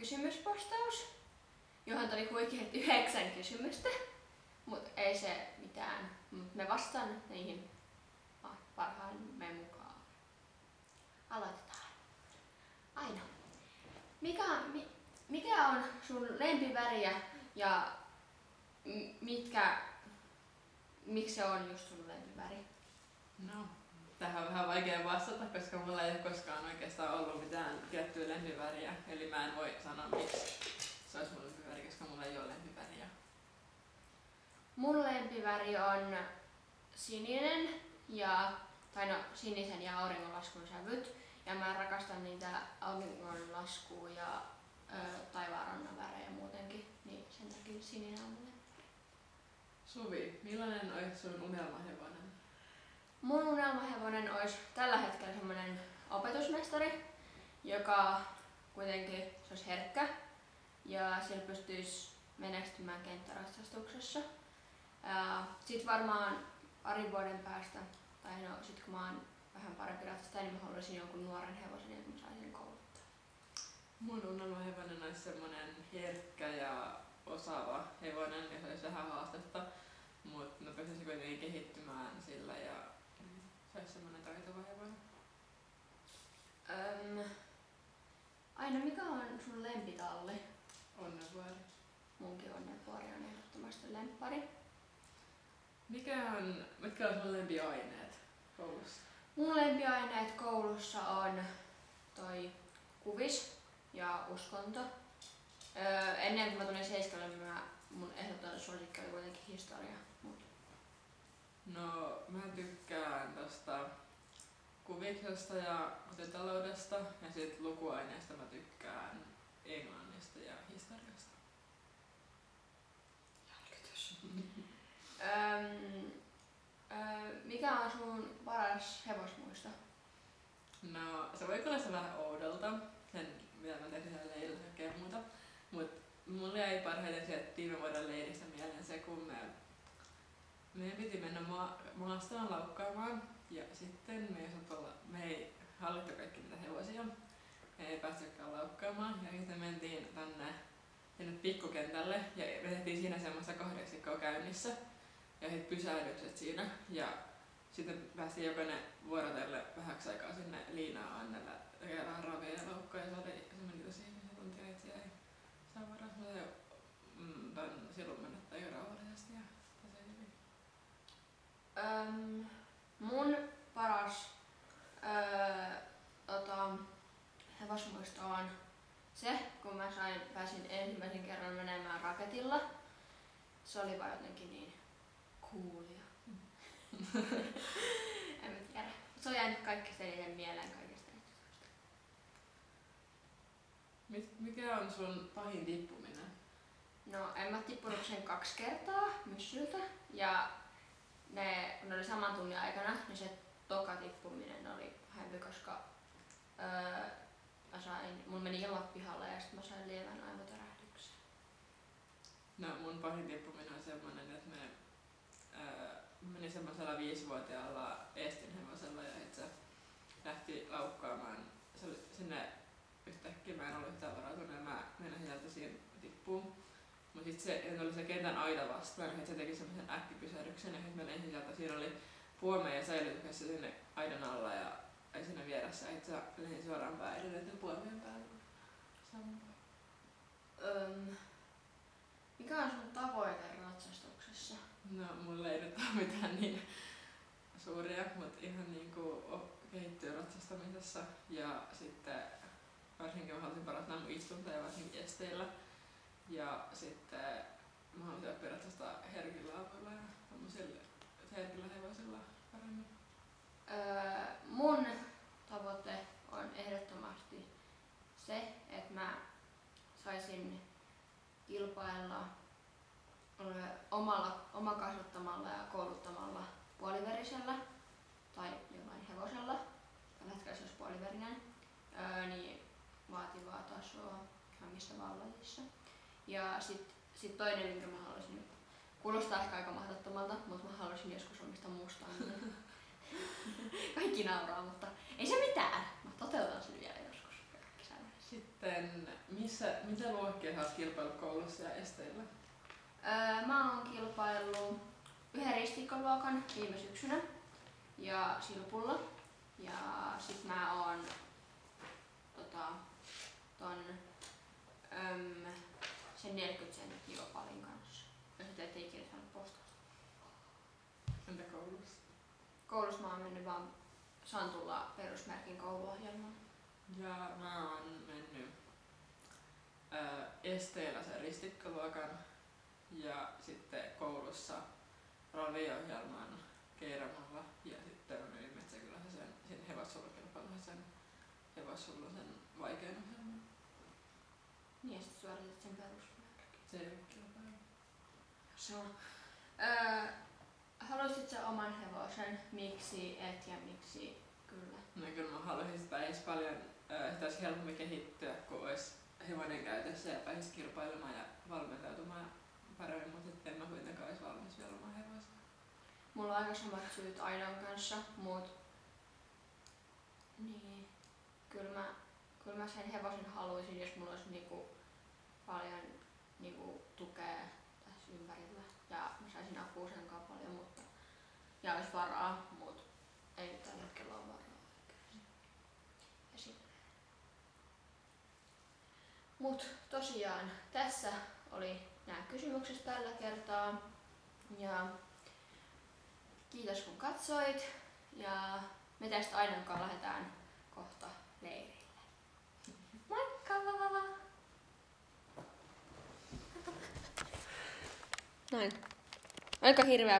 kysymyspostaus, johon tuli huikeat 9 kysymystä, mutta ei se mitään. Me vastaan niihin parhaamme mukaan. Aloitetaan. Aino, mikä on sun lempiväriä ja miksi se on just sun lempiväri? No, tähän on vähän vaikea vastata, koska mulla ei ole koskaan oikeastaan ollut mitään tiettyä lempiväriä. Eli mä en voi sanoa, miksi se olisi mun lempiväri, koska mulla ei ole lempiväriä. Mun lempiväri on sininen sinisen ja auringonlaskun sävyt. Ja mä rakastan niitä auringonlaskua ja taivaanrannan värejä muutenkin, niin sen takia sininen on mun lempiväri. Suvi, millainen olisi sun unelmahevonen? Mun unelmahevonen olisi tällä hetkellä semmonen opetusmestari, joka kuitenkin se olisi herkkä ja sillä pystyisi menestymään kenttäratsastuksessa. Sitten varmaan parin vuoden päästä, tai no sit kun mä oon vähän parempi ratsastaja, niin mä haluaisin jonkun nuoren hevosen, että mä saisin kouluttaa. Mun unelmahevonen olisi semmonen herkkä ja osaava hevonen, ja se olisi vähän haastetta, mutta mä pystyisin kuitenkin kehittymään sillä ja se olisi semmonen taitava hevonen. Aino, mikä on sun lempitalli? Onnenvuori. Munkin Onnenvuori on ehdottomasti lemppari. Mitkä on sun lempiaineet koulussa? Mun lempiaineet koulussa on toi kuvis ja uskonto. Ennen kuin mä tulin 7, mun ehdoton suosikki oli kuitenkin historia. No, mä tykkään tosta kuviksesta ja kotitaloudesta ja sit lukuaineesta mä tykkään englannista ja historiasta. Järkytys. Mikä on sun paras hevosmuisto? No, se voi kuulostaa vähän oudolta, sen mitä mä tein siellä leirillä ja muuta, mut mulle jäi parhaiten sieltä viime vuoden leiristä mieleen se, kun meidän piti mennä maastoon laukkaamaan ja sitten me ei hallittu kaikki niitä hevosia ja ei päästykään laukkaamaan ja sitten mentiin tänne pikkukentälle ja me tehtiin siinä semmoista 8 käynnissä ja sitten pysähdykset siinä ja sitten päästiin jokainen vuorotelle vähäksi aikaa sinne liinaan annella tekemään ravia ja laukkaa ja se meni tosi ihmisen tuntia itse jäi saavaraan tän silloin mennä tai rauhallisesti ja tosi hyvin. Mun paras hevosmuisto on se, kun mä pääsin ensimmäisen kerran menemään raketilla. Se oli vaan jotenkin niin coolia. En mä tiedä. Se on jäänyt kaikista eniten mieleen kaikista ehdotuksista. Mikä on sun pahin tippuminen? No, en mä tippunut sen 2 kertaa myssyltä. Ja kun ne oli saman tunnin aikana, niin se toka tippuminen oli pahempi, koska mun meni ilmat pihalle ja sitten mä sain lievän aivotärähdyksen. No, mun pahin tippuminen on semmonen, että meni semmoisella 5-vuotiaalla Eestin hevosella ja itse lähti laukkaamaan sinne yhtäkkiä. Mä en ollut yhtään varautunut ja mä meinasin sieltä siinä tippuun. Mut sit se oli se kentän aita vastaan ja se teki semmoisen äkkipysähdyksen ja sit mä lensin sieltä. Siinä oli puomeja säilytyksessä sinne aidan alla ja ei siinä vieressä. Itse lensin suoraan päin ja puomien päälle. Mikä on sun tavoite ratsastuksessa? No, mulla ei nyt ole mitään niin suuria, mutta ihan niinku kehittyy ratsastamisessa ja sitten varsinkin mä haluaisin parantaa mun istuntoja varsinkin esteillä ja sitten mä haluaisin oppia ratsastaa herkillä avuilla ja tämmöisillä herkillä hevosilla paremmin. Mun tavoite on ehdottomasti se, että mä saisin kilpailla omakasvattamalla ja kouluttamalla puoliverisellä tai jollain hevosella, tällä hetkellä se olisi puoliverinen, niin vaativaa tasoa hangistavassa lajissa. Ja sit toinen, minkä mä haluaisin, kuulostaa ehkä aika mahdottomalta, mutta mä haluaisin joskus omistaa Mustangin. Kaikki nauraa, mutta ei se mitään. Mä toteutan sen vielä joskus. Sitten sitten, mitä luokkia sä oot kilpaillut koulussa ja esteillä? Mä oon kilpaillut yhden ristikkoluokan viime syksynä ja silpulla. Ja sit mä oon sen 40 sentin palin kanssa. Jos et ette ikinä saanut postausta. Entä koulussa? Koulussa mä oon mennyt vaan Santulla perusmerkin kouluohjelmaan. Ja mä oon mennyt esteellä sen ristikkaluokan ja sitten koulussa raviohjelman Keiramalla ja sitten mä menin Metsäkylässä sen hevossullukilpailuun sen hevossullusen vaikean ohjelman. Niin ja sit suoritit sen perusmerkin. Se ei ollut kilpailu. Se on. Haluaisit sä oman hevosen? Miksi et ja miksi kyllä? No kyllä mä haluaisin, että pääsis paljon, että olisi helpompi kehittyä, kun olisi hevonen käytössä ja pääsis kilpailemaan ja valmentautumaan paremmin, mutta sitten en mä kuitenkaan olisi valmis vielä omaan hevosen. Mulla on aika samat syyt Aidan kanssa, mut niin, kyllä mä sen hevosen haluaisin, jos mulla olisi niinku paljon niinku tukea tässä ympärillä ja mä saisin apua sen kanssa paljon, mutta ja olisi varaa, mut ei nyt tällä hetkellä ole varaa oikein. Ja sitten. Mut tosiaan tässä oli nämä kysymykset tällä kertaa ja kiitos kun katsoit ja me tästä Aidan kanssa lähdetään kohta leirille. Moikka! Noin. Aika hirveä